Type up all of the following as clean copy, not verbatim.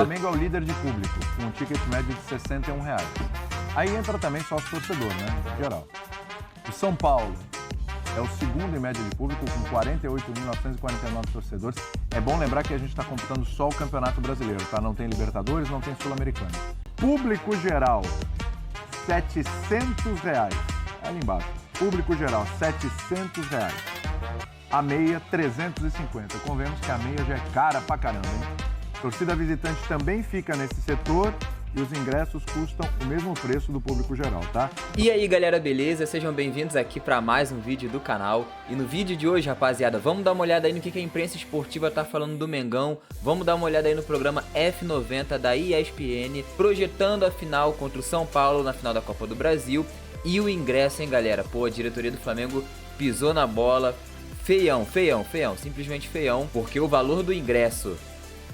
O Flamengo é o líder de público, com um ticket médio de R$ 61. Aí entra também sócio torcedor, né? Em geral. O São Paulo é o segundo em média de público, com 48.949 torcedores. É bom lembrar que a gente está computando só o Campeonato Brasileiro, tá? Não tem Libertadores, não tem Sul-Americano. Público geral, R$ 700. Ali embaixo. Público geral, R$ 700. A meia, 350. Convenhamos que a meia já é cara pra caramba, hein? Torcida visitante também fica nesse setor e os ingressos custam o mesmo preço do público geral, tá? E aí galera, beleza? Sejam bem-vindos aqui para mais um vídeo do canal. E no vídeo de hoje, rapaziada, vamos dar uma olhada aí no que a imprensa esportiva tá falando do Mengão. Vamos dar uma olhada aí no programa F90 da ESPN, projetando a final contra o São Paulo na final da Copa do Brasil. E o ingresso, hein, galera? Pô, a diretoria do Flamengo pisou na bola. Feião, simplesmente feião, porque o valor do ingresso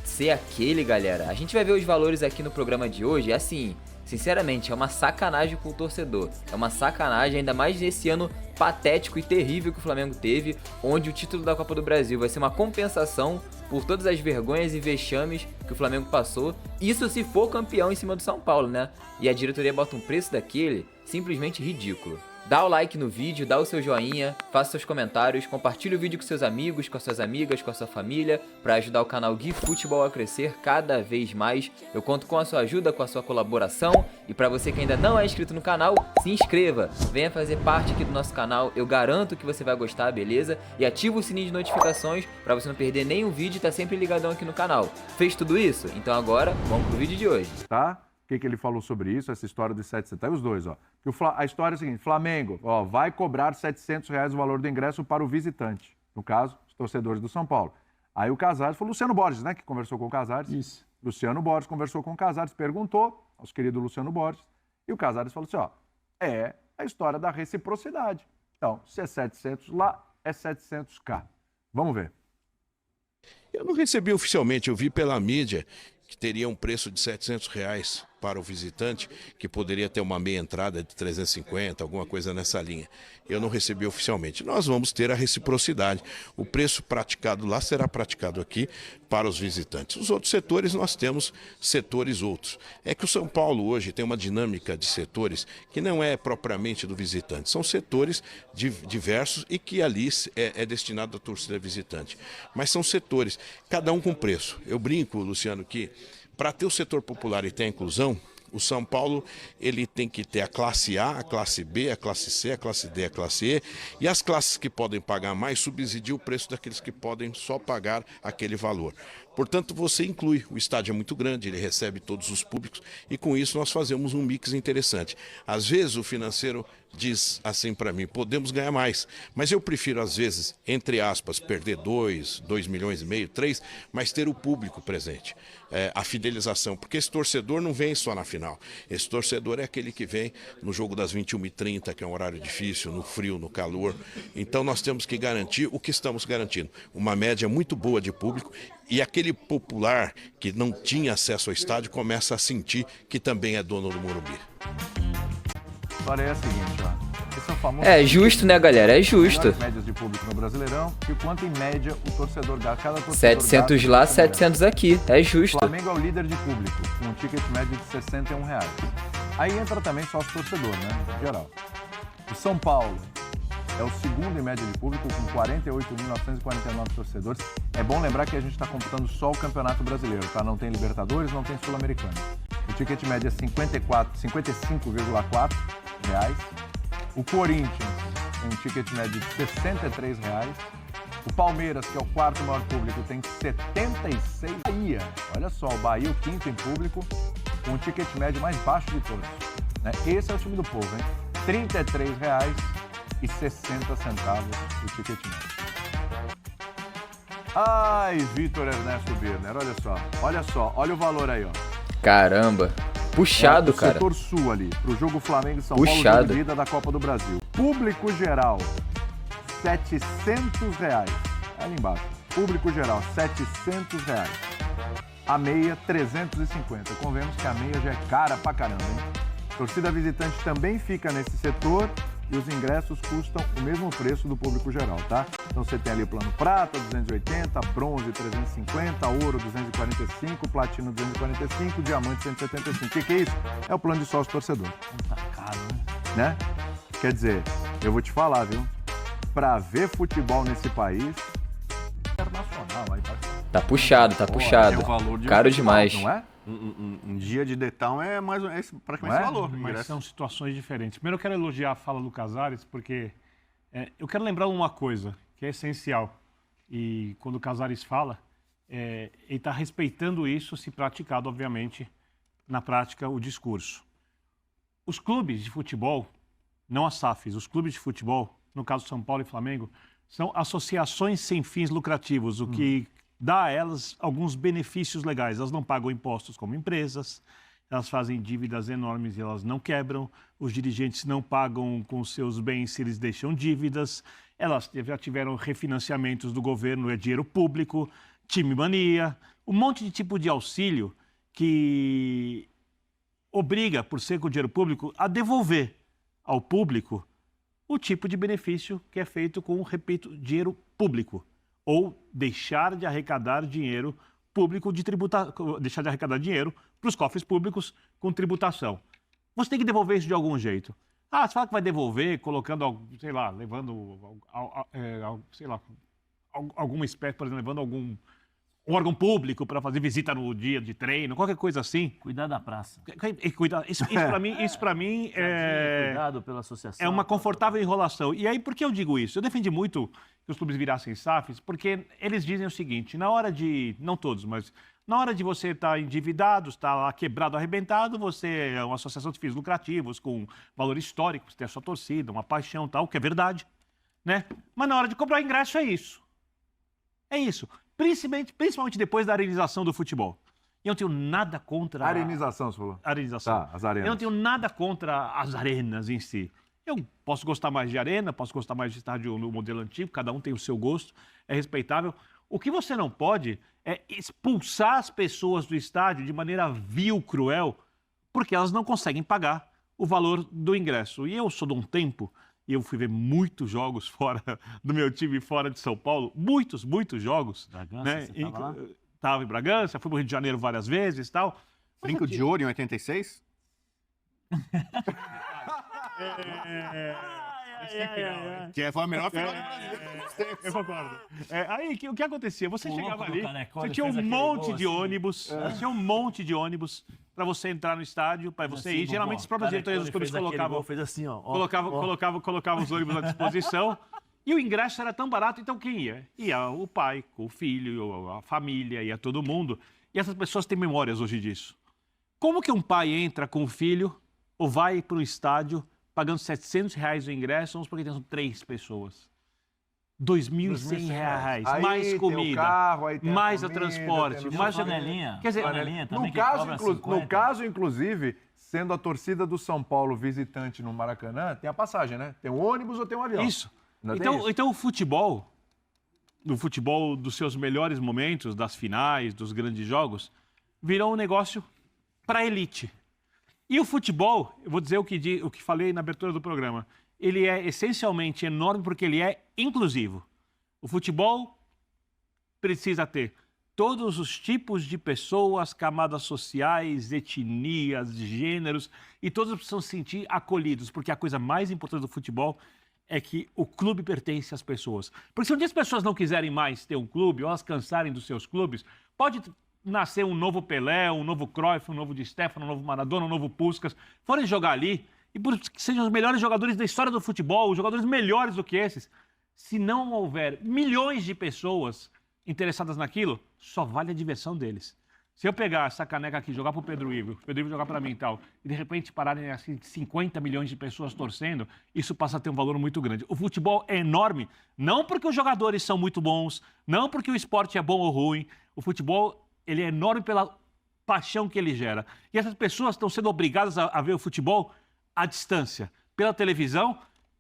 ser aquele, galera, a gente vai ver os valores aqui no programa de hoje. É assim, sinceramente, é uma sacanagem com o torcedor. É uma sacanagem, ainda mais nesse ano patético e terrível que o Flamengo teve, onde o título da Copa do Brasil vai ser uma compensação por todas as vergonhas e vexames que o Flamengo passou. Isso se for campeão em cima do São Paulo, né? E a diretoria bota um preço daquele simplesmente ridículo. Dá o like no vídeo, dá o seu joinha, faça seus comentários, compartilhe o vídeo com seus amigos, com as suas amigas, com a sua família, para ajudar o canal Gui Futebol a crescer cada vez mais. Eu conto com a sua ajuda, com a sua colaboração, e para você que ainda não é inscrito no canal, se inscreva, venha fazer parte aqui do nosso canal, eu garanto que você vai gostar, beleza? E ativa o sininho de notificações para você não perder nenhum vídeo e tá sempre ligadão aqui no canal. Fez tudo isso? Então agora, vamos pro vídeo de hoje. Tá? O que ele falou sobre isso, essa história dos 700, tá aí os dois, ó. A história é a seguinte, Flamengo, ó, vai cobrar R$ 700 o valor do ingresso para o visitante, no caso, os torcedores do São Paulo. Aí o Casares, foi o Luciano Borges, né, que conversou com o Casares. Isso. Luciano Borges conversou com o Casares, perguntou aos queridos Luciano Borges, e o Casares falou assim, ó, é a história da reciprocidade. Então, se é 700 lá, é 700K. Vamos ver. Eu não recebi oficialmente, eu vi pela mídia que teria um preço de R$ 700 para o visitante, que poderia ter uma meia entrada de 350, alguma coisa nessa linha. Eu não recebi oficialmente. Nós vamos ter a reciprocidade. O preço praticado lá será praticado aqui para os visitantes. Os outros setores, nós temos setores outros. É que o São Paulo hoje tem uma dinâmica de setores que não é propriamente do visitante. São setores diversos e que ali é destinado à torcida visitante. Mas são setores, cada um com preço. Eu brinco, Luciano, que para ter o setor popular e ter a inclusão, o São Paulo ele tem que ter a classe A, a classe B, a classe C, a classe D, a classe E, e as classes que podem pagar mais subsidiam o preço daqueles que podem só pagar aquele valor. Portanto, você inclui, o estádio é muito grande, ele recebe todos os públicos e com isso nós fazemos um mix interessante. Às vezes o financeiro diz assim para mim, podemos ganhar mais, mas eu prefiro às vezes, entre aspas, perder 2,5 milhões, 3, mas ter o público presente, a fidelização, porque esse torcedor não vem só na final, esse torcedor é aquele que vem no jogo das 21h30, que é um horário difícil, no frio, no calor, então nós temos que garantir o que estamos garantindo, uma média muito boa de público. E aquele popular que não tinha acesso ao estádio começa a sentir que também é dono do Morumbi. A história é a seguinte, ó. Esse é o famoso... É justo, né, galera? É justo. As médias de público no Brasileirão e o quanto em média o torcedor gasta. Cada torcedor 700 gasta lá, 700 aqui. É justo. O Flamengo é o líder de público, com um ticket médio de R$ 61. Aí entra também sócio torcedor, né? Em geral. O São Paulo é o segundo em média de público, com 48.949 torcedores. É bom lembrar que a gente está computando só o Campeonato Brasileiro, tá? Não tem Libertadores, não tem Sul-Americano. O ticket médio é R$ 55,4. O Corinthians tem um ticket médio de R$ 63. O Palmeiras, que é o quarto maior público, tem 76. Bahia, olha só, o Bahia, o quinto em público, com o ticket médio mais baixo de todos. Né? Esse é o time do povo, hein? R$ 33,60 o ticket médio. Ai, Vitor Ernesto Birner, olha só, olha o valor aí, ó. Caramba, puxado, o cara. Setor sul ali, pro jogo Flamengo e São Puxado. Paulo de vida da Copa do Brasil. Público geral, R$ 700. Ali embaixo, público geral, R$ 700. A meia, 350. Convenhamos que a meia já é cara pra caramba, hein? Torcida visitante também fica nesse setor e os ingressos custam o mesmo preço do público geral, tá? Então você tem ali o plano prata, 280, bronze, 350, ouro, 245, platina, 245, diamante, 175. O que é isso? É o plano de sócio torcedor. Tá caro, né? Quer dizer, eu vou te falar, viu? Pra ver futebol nesse país, internacional, aí Tá puxado, tá puxado. É o valor de Caro um demais. não é? Um dia de Detão é mais praticamente Não é? esse valor. Mas ingresso. são situações diferentes. Primeiro eu quero elogiar a fala do Casares, porque eu quero lembrar uma coisa que é essencial. E quando o Casares fala, ele está respeitando isso, se praticado, obviamente, na prática, o discurso. Os clubes de futebol, não as SAFs, os clubes de futebol, no caso São Paulo e Flamengo, são associações sem fins lucrativos, o que dá a elas alguns benefícios legais. Elas não pagam impostos como empresas, elas fazem dívidas enormes e elas não quebram, os dirigentes não pagam com seus bens se eles deixam dívidas, elas já tiveram refinanciamentos do governo, é dinheiro público, time mania, um monte de tipo de auxílio que obriga, por ser com dinheiro público, a devolver ao público o tipo de benefício que é feito com, repito, dinheiro público. Ou deixar de arrecadar dinheiro público deixar de arrecadar dinheiro para os cofres públicos com tributação. Você tem que devolver isso de algum jeito. Você fala que vai devolver colocando, sei lá, levando, sei lá, alguma espécie, por exemplo, levando algum órgão público para fazer visita no dia de treino, qualquer coisa assim. Cuidar da praça. Isso para mim Cuidado pela associação. é uma confortável enrolação. E aí, por que eu digo isso? Eu defendi muito que os clubes virassem SAFs, porque eles dizem o seguinte, na hora de, não todos, mas na hora de você estar endividado, estar lá quebrado, arrebentado, você é uma associação de fins lucrativos, com valor histórico, você tem a sua torcida, uma paixão e tal, que é verdade, né? Mas na hora de comprar ingresso é isso. É isso. Principalmente depois da arenização do futebol. E eu não tenho nada contra... Arenização, você falou? Arenização. Tá, as arenas. Eu não tenho nada contra as arenas em si. Eu posso gostar mais de arena, posso gostar mais de estádio no modelo antigo, cada um tem o seu gosto, é respeitável. O que você não pode é expulsar as pessoas do estádio de maneira vil, cruel, porque elas não conseguem pagar o valor do ingresso. E eu sou de um tempo, e eu fui ver muitos jogos fora do meu time, fora de São Paulo, muitos jogos. Bragança, né? você tava lá? Tava em Bragança, fui pro Rio de Janeiro várias vezes e tal. Brinco de ouro em 86? Que foi a melhor final do Brasil. Eu concordo. Aí, o que acontecia? Você O chegava louco do ali, Canecão, você ele tinha fez um aquele monte gol de assim. ônibus, tinha um monte de ônibus para você entrar no estádio, para você ir. Geralmente, as próprias diretorias dos clubes Fez assim, ó. colocavam os ônibus à disposição. E o ingresso era tão barato, então quem ia? Ia o pai, o filho, a família, ia todo mundo. E essas pessoas têm memórias hoje disso. Como que um pai entra com o filho ou vai para o estádio pagando R$700 o ingresso, vamos porque tem 3 pessoas. R$2.100, Aí mais tem comida, o carro, aí tem a mais o comida, transporte, tem mais panelinha. Quer dizer, Panelinha também, No que caso, cobra no 50. caso, inclusive, sendo a torcida do São Paulo visitante no Maracanã, tem a passagem, né? Tem um ônibus ou tem um avião. isso. Ainda tem isso? Então o futebol, no futebol dos seus melhores momentos, das finais, dos grandes jogos, virou um negócio para a elite. E o futebol, eu vou dizer o que falei na abertura do programa, ele é essencialmente enorme porque ele é inclusivo. O futebol precisa ter todos os tipos de pessoas, camadas sociais, etnias, gêneros, e todos precisam se sentir acolhidos, porque a coisa mais importante do futebol é que o clube pertence às pessoas. Porque se um dia as pessoas não quiserem mais ter um clube, ou elas cansarem dos seus clubes, pode nascer um novo Pelé, um novo Cruyff, um novo Di Stefano, um novo Maradona, um novo Puskás, forem jogar ali, e por que sejam os melhores jogadores da história do futebol, os jogadores melhores do que esses, se não houver milhões de pessoas interessadas naquilo, só vale a diversão deles. Se eu pegar essa caneca aqui, jogar pro Pedro Ivo, o Pedro Ivo jogar para mim e tal, e de repente pararem assim 50 milhões de pessoas torcendo, isso passa a ter um valor muito grande. O futebol é enorme, não porque os jogadores são muito bons, não porque o esporte é bom ou ruim. O futebol, ele é enorme pela paixão que ele gera. E essas pessoas estão sendo obrigadas a ver o futebol à distância, pela televisão,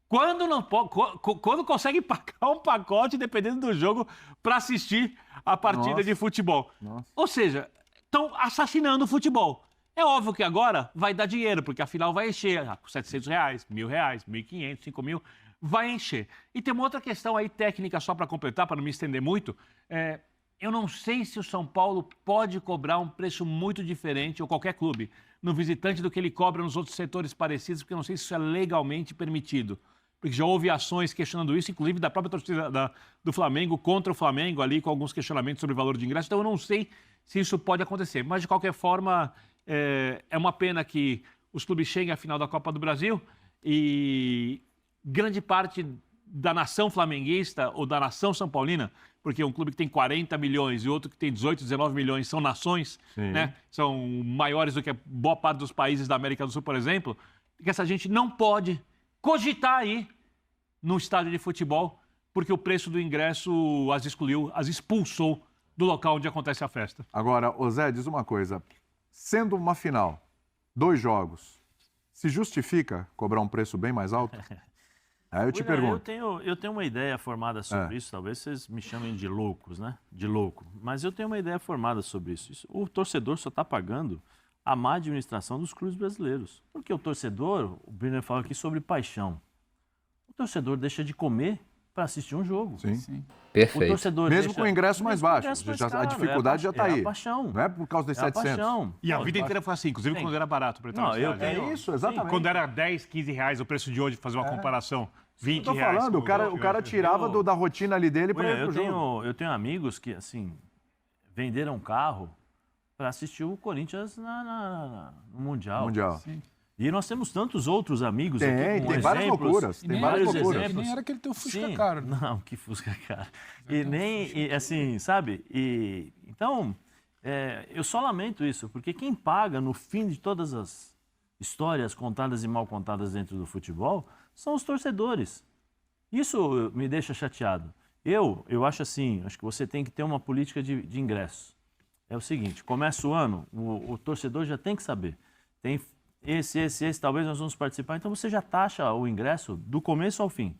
quando conseguem pagar um pacote, dependendo do jogo, para assistir a partida de futebol. Nossa. Ou seja, estão assassinando o futebol. É óbvio que agora vai dar dinheiro, porque afinal vai encher com R$700, R$1.000, R$1.500, R$5.000, vai encher. E tem uma outra questão aí técnica, só para completar, para não me estender muito. Eu não sei se o São Paulo pode cobrar um preço muito diferente, ou qualquer clube, no visitante do que ele cobra nos outros setores parecidos, porque eu não sei se isso é legalmente permitido. Porque já houve ações questionando isso, inclusive da própria torcida do Flamengo contra o Flamengo, ali com alguns questionamentos sobre o valor de ingresso. Então eu não sei se isso pode acontecer. Mas, de qualquer forma, é uma pena que os clubes cheguem à final da Copa do Brasil e grande parte da nação flamenguista ou da nação são paulina, porque um clube que tem 40 milhões e outro que tem 18, 19 milhões são nações, né? São maiores do que a boa parte dos países da América do Sul, por exemplo, que essa gente não pode cogitar aí no estádio de futebol, porque o preço do ingresso as excluiu, as expulsou do local onde acontece a festa. Agora, ô Zé, diz uma coisa. Sendo uma final, 2 jogos, se justifica cobrar um preço bem mais alto? Aí eu te pergunto. Eu tenho uma ideia formada sobre isso, talvez vocês me chamem de loucos, né? De louco. Mas eu tenho uma ideia formada sobre isso. O torcedor só está pagando a má administração dos clubes brasileiros. Porque o torcedor, o Birner fala aqui sobre paixão. O torcedor deixa de comer para assistir um jogo. Sim. Perfeito. O torcedor Mesmo com o ingresso mais baixo. A dificuldade já está aí. É a paixão. Não é por causa dos 700. Paixão. E a vida inteira foi assim, inclusive quando era barato para entrar no estádio. É isso, exatamente. Quando era 10, 15 reais o preço de hoje, fazer uma comparação, 20 Eu tô reais. falando, o cara tirava da rotina ali dele para ir pro jogo. Eu tenho amigos que, assim, venderam carro para assistir o Corinthians no Mundial. Sim. E nós temos tantos outros amigos aqui com tem várias exemplos, loucuras. Tem várias loucuras. exemplos. Nem era aquele teu Fusca Sim, caro. Né? Não, que Fusca caro. Assim, sabe? Então, eu só lamento isso, porque quem paga no fim de todas as histórias contadas e mal contadas dentro do futebol são os torcedores. Isso me deixa chateado. Eu acho assim, acho que você tem que ter uma política de ingresso. É o seguinte, começa o ano, o torcedor já tem que saber. Tem esse, talvez nós vamos participar. Então você já taxa o ingresso do começo ao fim,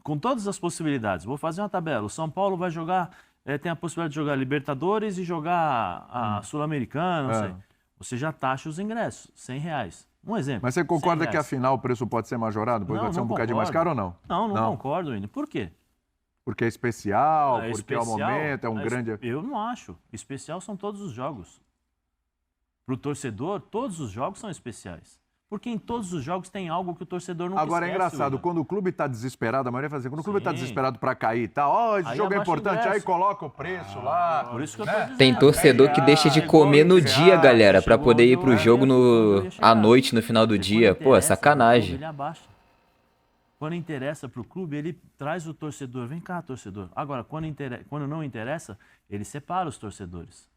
com todas as possibilidades. Vou fazer uma tabela. O São Paulo vai jogar, tem a possibilidade de jogar Libertadores e jogar a Sul-Americana, não sei. Você já taxa os ingressos, R$100. Um exemplo. Mas você concorda que afinal o preço pode ser majorado? Pode ser um bocadinho mais caro ou não? Não concordo ainda. Por quê? Porque é especial, porque especial, é o momento, é um grande... Eu não acho. Especial são todos os jogos. Para o torcedor, todos os jogos são especiais. Porque em todos os jogos tem algo que o torcedor não Agora, é engraçado, quando o clube está desesperado, a maioria faz assim, quando o clube está desesperado para cair, tá, esse jogo é importante, aí coloca o preço lá. Por isso que eu tô dizendo. Tem torcedor que deixa de comer no dia, galera, para poder ir pro jogo à noite, no final do dia. Pô, é sacanagem. Ele abaixa. Quando interessa para o clube, ele traz o torcedor. Vem cá, torcedor. Agora, quando não interessa, ele separa os torcedores.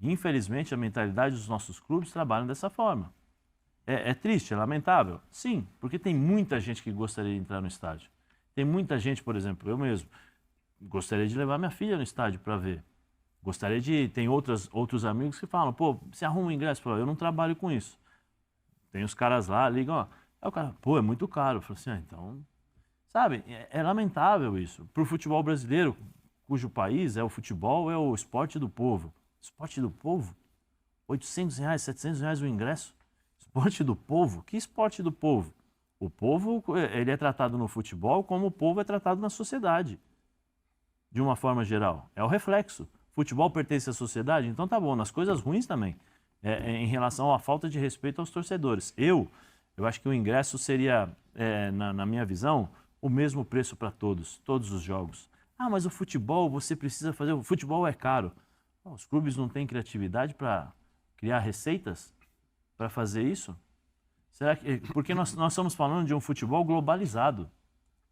Infelizmente, a mentalidade dos nossos clubes trabalham dessa forma. É triste, é lamentável? Sim, porque tem muita gente que gostaria de entrar no estádio. Tem muita gente, por exemplo, eu mesmo, gostaria de levar minha filha no estádio para ver. Gostaria de... Tem outros amigos que falam, pô, você arruma um ingresso? Eu não trabalho com isso. Tem os caras lá, ligam, ó. Aí o cara, pô, é muito caro. Eu falo assim, então... Sabe, é lamentável isso. Para o futebol brasileiro, cujo país é o futebol, é o esporte do povo. Esporte do povo? R$800, R$700 o ingresso? Esporte do povo? Que esporte do povo? O povo, ele é tratado no futebol como o povo é tratado na sociedade. De uma forma geral. É o reflexo. Futebol pertence à sociedade? Então tá bom, nas coisas ruins também. Em relação à falta de respeito aos torcedores. Eu acho que o ingresso seria, na minha visão, o mesmo preço para todos os jogos. Ah, mas o futebol, você precisa fazer... O futebol é caro. Os clubes não têm criatividade para criar receitas para fazer isso? Será que... Porque nós estamos falando de um futebol globalizado.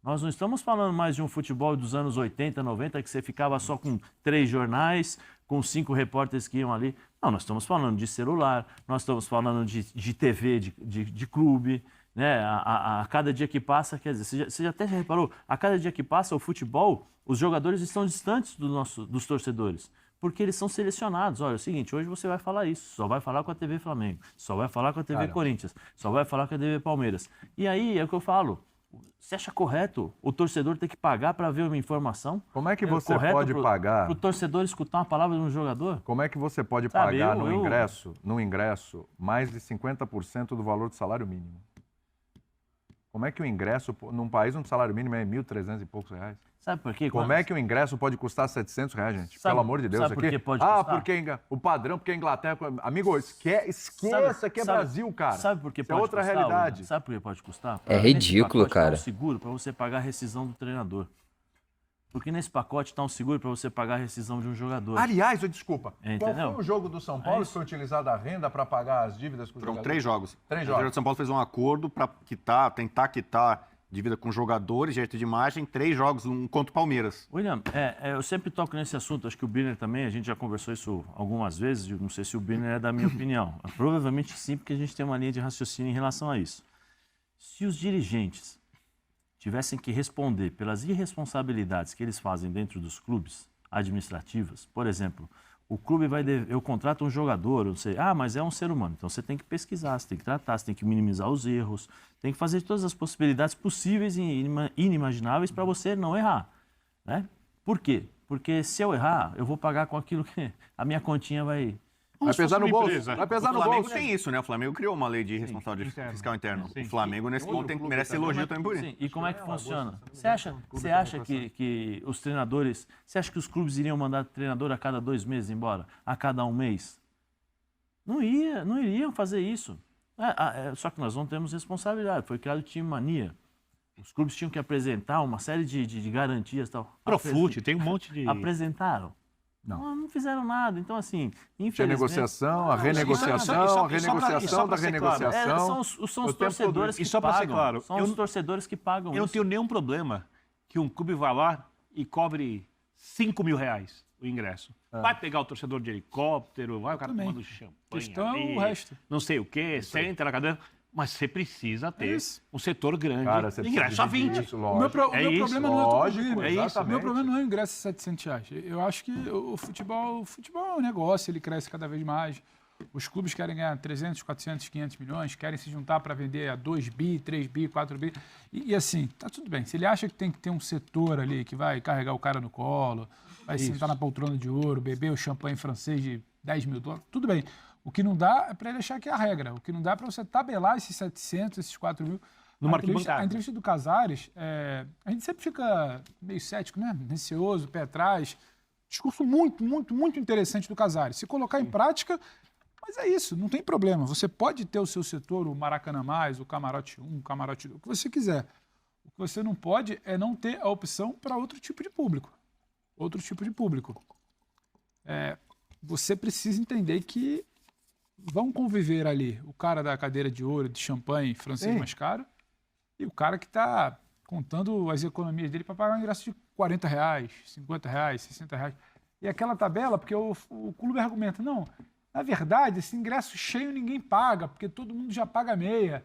Nós não estamos falando mais de um futebol dos anos 80, 90, que você ficava só com 3 jornais, com 5 repórteres que iam ali. Não, nós estamos falando de celular, nós estamos falando de TV, de clube, né? A cada dia que passa, quer dizer, você já até reparou, a cada dia que passa o futebol, os jogadores estão distantes dos torcedores, porque eles são selecionados. Olha, é o seguinte, hoje você vai falar isso, só vai falar com a TV Flamengo, só vai falar com a TV Corinthians, só vai falar com a TV Palmeiras. E aí é o que eu falo, Você acha correto o torcedor ter que pagar para ver uma informação? Como é que você pode pagar? Para o torcedor escutar uma palavra de um jogador? Como é que você pode Sabe, pagar no ingresso mais de 50% do valor do salário mínimo? Como é que o ingresso, num país onde o salário mínimo é 1.300 e poucos reais? Sabe por quê? Como é que o ingresso pode custar R$700, gente? Pelo amor de Deus. Sabe por que pode custar? custar? Porque o padrão, porque a Inglaterra... Amigo, esqueça que é Brasil, cara. Sabe por que Isso é pode outra custar, realidade. William? Sabe por que pode custar? É ridículo, Nesse pacote cara. Tá um seguro para você pagar a rescisão do treinador. Porque nesse pacote está um seguro para você pagar a rescisão de um jogador. Aliás, desculpa, Entendeu? qual foi o jogo do São Paulo que foi utilizado a renda para pagar as dívidas com os Foram jogadores? 3 jogos. Três A jogos. Federação de São Paulo fez um acordo para tentar quitar dívida com jogadores, direito de imagem, 3 jogos, um contra o Palmeiras. William, eu sempre toco nesse assunto, acho que o Birner também, a gente já conversou isso algumas vezes, eu não sei se o Birner é da minha opinião. Provavelmente sim, porque a gente tem uma linha de raciocínio em relação a isso. Se os dirigentes tivessem que responder pelas irresponsabilidades que eles fazem dentro dos clubes administrativas, por exemplo, o clube eu contrato um jogador, eu sei, mas é um ser humano, então você tem que pesquisar, você tem que tratar, você tem que minimizar os erros, tem que fazer todas as possibilidades possíveis e inimagináveis para você não errar, né? Por quê? Porque se eu errar, eu vou pagar com aquilo que a minha continha vai pesar no bolso. empresa. Vai pesar O no Flamengo bolso. tem isso, né? O Flamengo criou uma lei de responsabilidade fiscal interna. O Flamengo, nesse ponto, merece elogio também por isso. Sim, e como é que funciona? Você acha que os treinadores... Você acha que os clubes iriam mandar treinador a cada 2 meses embora? A cada 1 mês? Não iriam fazer isso. Só que nós não temos responsabilidade. Foi criado o time mania. Os clubes tinham que apresentar uma série de garantias e tal. Profute, tem um monte de... Apresentaram? Não fizeram nada. Então, assim, Tinha infelizmente... negociação, a renegociação, a renegociação da renegociação. São os torcedores que E só para ser pagam. claro, São os torcedores que pagam Eu não isso. tenho nenhum problema que um clube vá lá e cobre R$5.000 o ingresso. Vai pegar o torcedor de helicóptero, vai o cara tomando champanhe Questão é ali, o resto. não sei o quê, senta na cadeira. Mas você precisa ter isso. um setor grande. Cara, você precisa ingresso a dividir 20. isso, O lógico. meu, pro- o É meu isso, problema não é o lógico, clube. é isso. O meu problema não é o ingresso de R$700. Eu acho que o futebol é um negócio, ele cresce cada vez mais. Os clubes querem ganhar 300, 400, 500 milhões, querem se juntar para vender a 2 bi, 3 bi, 4 bi. E assim, tá tudo bem. Se ele acha que tem que ter um setor ali que vai carregar o cara no colo, vai sentar na poltrona de ouro, beber o champanhe francês de $10 mil, tudo bem. O que não dá é para ele achar que é a regra. O que não dá é para você tabelar esses 700, esses 4 mil. A entrevista do Casares, a gente sempre fica meio cético, né? Receoso, pé atrás. Discurso muito, muito, muito interessante do Casares. Se colocar em prática, mas é isso, não tem problema. Você pode ter o seu setor, o Maracanã+, o Camarote 1, o Camarote 2, o que você quiser. O que você não pode é não ter a opção para outro tipo de público. Outro tipo de público. Você precisa entender que vão conviver ali o cara da cadeira de ouro, de champanhe francês mais caro, e o cara que está contando as economias dele para pagar um ingresso de R$40, R$50, R$60. E aquela tabela, porque o clube argumenta, não, na verdade, esse ingresso cheio ninguém paga, porque todo mundo já paga meia.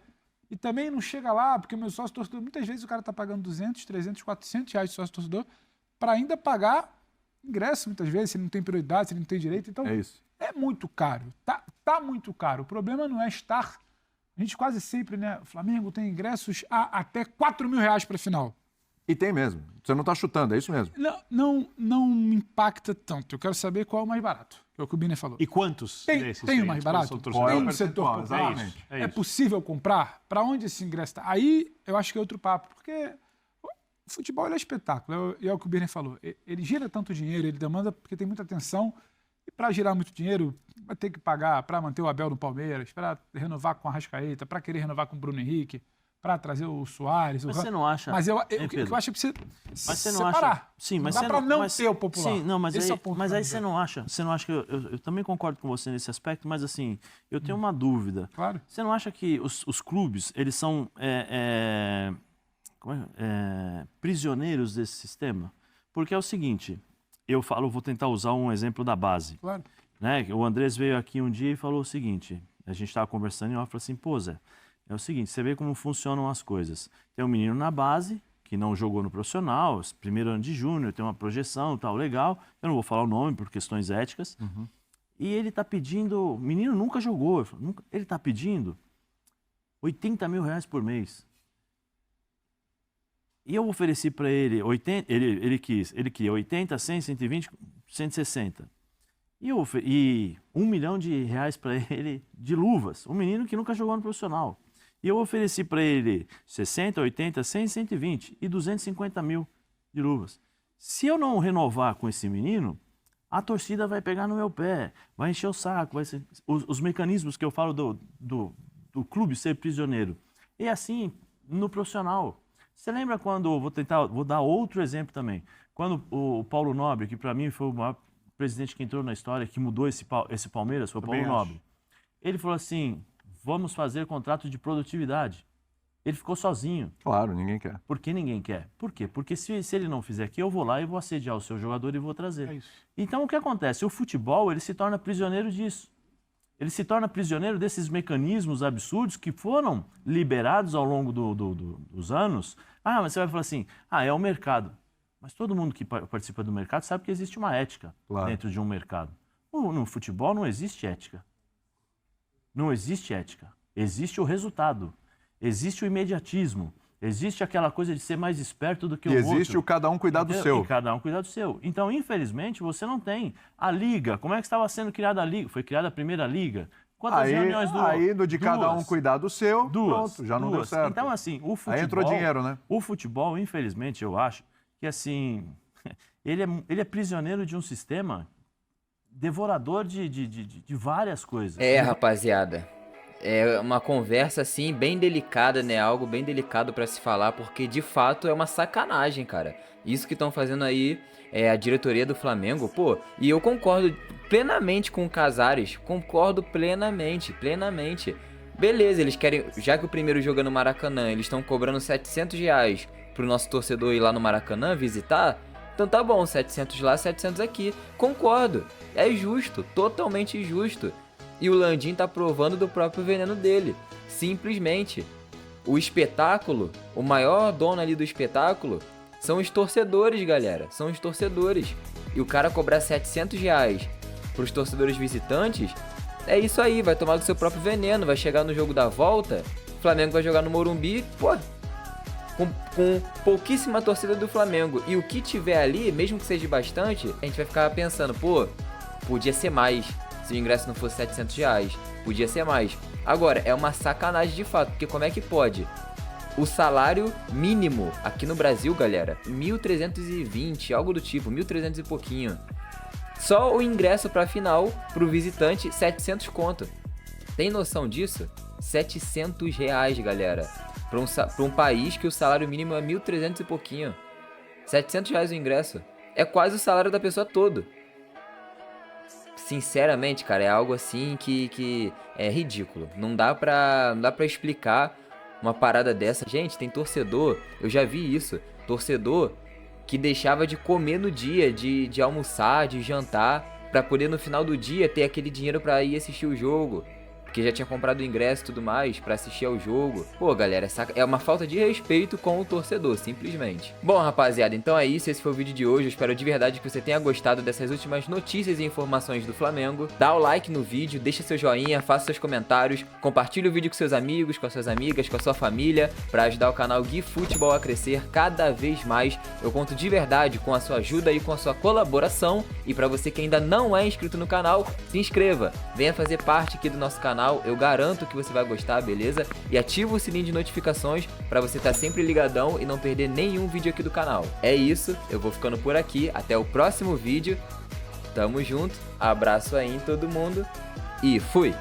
E também não chega lá, porque o meu sócio torcedor, muitas vezes o cara está pagando 200, 300, R$400 de sócio torcedor para ainda pagar ingresso, muitas vezes, se ele não tem prioridade, se ele não tem direito. Então, É isso. é muito caro. Tá muito caro. O problema não é estar... A gente quase sempre, né? O Flamengo tem ingressos a até R$4 mil para a final. E tem mesmo. Você não está chutando, é isso mesmo. Não me impacta tanto. Eu quero saber qual é o mais barato, que é o que o Biner falou. E quantos desses Tem o mais barato? disposição do torcedor? Qual é o Tem um percentual? setor popular? Exatamente. É É isso. possível comprar? Para onde esse ingresso está? Aí eu acho que é outro papo, porque o futebol ele é espetáculo, é o que o Birner falou. Ele gira tanto dinheiro, ele demanda porque tem muita atenção, e para girar muito dinheiro, vai ter que pagar para manter o Abel no Palmeiras, para renovar com a Arrascaeta, para querer renovar com o Bruno Henrique, para trazer o Soares. Mas você não acha... Mas o Hein, que Pedro? eu acho é que você Mas você não separar. acha... Sim, mas não dá você para não mas- ter o popular. Sim, não, mas Esse aí, é o ponto mas que eu aí quero você não acha que eu também concordo com você nesse aspecto, mas assim, eu tenho uma dúvida. Claro. Você não acha que os clubes, eles são prisioneiros desse sistema? Porque é o seguinte, vou tentar usar um exemplo da base. Claro. Né? O Andrés veio aqui um dia e falou o seguinte, a gente estava conversando e eu falei assim, pô Zé, é o seguinte, você vê como funcionam as coisas. Tem um menino na base, que não jogou no profissional, primeiro ano de júnior, tem uma projeção, tal, legal, eu não vou falar o nome por questões éticas, e ele está pedindo, o menino nunca jogou, ele está pedindo R$80 mil por mês. E eu ofereci para ele 80, ele queria 80, 100, 120, 160. E R$1 milhão para ele de luvas. Um menino que nunca jogou no profissional. E eu ofereci para ele 60, 80, 100, 120 e 250 mil de luvas. Se eu não renovar com esse menino, a torcida vai pegar no meu pé, vai encher o saco, vai ser... os mecanismos que eu falo do clube ser prisioneiro. E assim, no profissional. Você lembra quando, vou dar outro exemplo também, quando o Paulo Nobre, que para mim foi o maior presidente que entrou na história, que mudou esse Palmeiras, foi o Paulo Nobre. Ele falou assim, vamos fazer contrato de produtividade. Ele ficou sozinho. Claro, ninguém quer. Por que ninguém quer? Por quê? Porque se ele não fizer aqui, eu vou lá e vou assediar o seu jogador e vou trazer. É isso. Então, o que acontece? O futebol, ele se torna prisioneiro disso. Ele se torna prisioneiro desses mecanismos absurdos que foram liberados ao longo dos anos. Ah, mas você vai falar assim, é o mercado. Mas todo mundo que participa do mercado sabe que existe uma ética dentro de um mercado. No futebol não existe ética. Não existe ética. Existe o resultado. Existe o imediatismo. Existe aquela coisa de ser mais esperto do que o outro. Existe o cada um cuidar do seu. E cada um cuidar do seu. Então, infelizmente, você não tem a liga. Como é que estava sendo criada a liga? Foi criada a primeira liga. Quantas reuniões do... Aí, do de cada um cuidar do seu, pronto, já não deu certo. Então, assim, o futebol... Aí entrou dinheiro, né? O futebol, infelizmente, eu acho que, assim, ele é prisioneiro de um sistema devorador de várias coisas. Rapaziada. É uma conversa, assim, bem delicada, né? Algo bem delicado pra se falar, porque, de fato, é uma sacanagem, cara. Isso que estão fazendo aí a diretoria do Flamengo, pô. E eu concordo plenamente com o Casares. Concordo plenamente. Beleza, eles querem... Já que o primeiro jogo é no Maracanã, eles estão cobrando R$700 pro nosso torcedor ir lá no Maracanã visitar... Então tá bom, 700 lá, 700 aqui. Concordo. É justo, totalmente justo. E o Landim tá provando do próprio veneno dele. Simplesmente. O espetáculo, o maior dono ali do espetáculo, são os torcedores, galera. São os torcedores. E o cara cobrar R$700 pros torcedores visitantes, é isso aí, vai tomar do seu próprio veneno. Vai chegar no jogo da volta, o Flamengo vai jogar no Morumbi, pô, com pouquíssima torcida do Flamengo. E o que tiver ali, mesmo que seja bastante, a gente vai ficar pensando, pô, podia ser mais. Se o ingresso não fosse R$700, podia ser mais. Agora, é uma sacanagem de fato, porque como é que pode? O salário mínimo aqui no Brasil, galera, 1.320, algo do tipo, 1.300 e pouquinho. Só o ingresso pra final, pro visitante, 700 conto. Tem noção disso? R$700, galera. Pra um país que o salário mínimo é 1.300 e pouquinho. R$700 o ingresso. É quase o salário da pessoa todo. Sinceramente, cara, é algo assim que é ridículo. Não dá pra explicar uma parada dessa. Gente, tem torcedor, eu já vi isso, torcedor que deixava de comer no dia, de almoçar, de jantar, pra poder no final do dia ter aquele dinheiro pra ir assistir o jogo. Porque já tinha comprado o ingresso e tudo mais pra assistir ao jogo. Pô, galera, é uma falta de respeito com o torcedor, simplesmente. Bom, rapaziada, então é isso. Esse foi o vídeo de hoje. Eu espero de verdade que você tenha gostado dessas últimas notícias e informações do Flamengo. Dá o like no vídeo, deixa seu joinha, faça seus comentários, compartilhe o vídeo com seus amigos, com as suas amigas, com a sua família, pra ajudar o canal Gui Futebol a crescer cada vez mais. Eu conto de verdade com a sua ajuda e com a sua colaboração. E pra você que ainda não é inscrito no canal, se inscreva. Venha fazer parte aqui do nosso canal. Eu garanto que você vai gostar, beleza? E ativa o sininho de notificações pra você estar sempre ligadão e não perder nenhum vídeo aqui do canal. É isso, eu vou ficando por aqui. Até o próximo vídeo. Tamo junto. Abraço aí em todo mundo. E fui!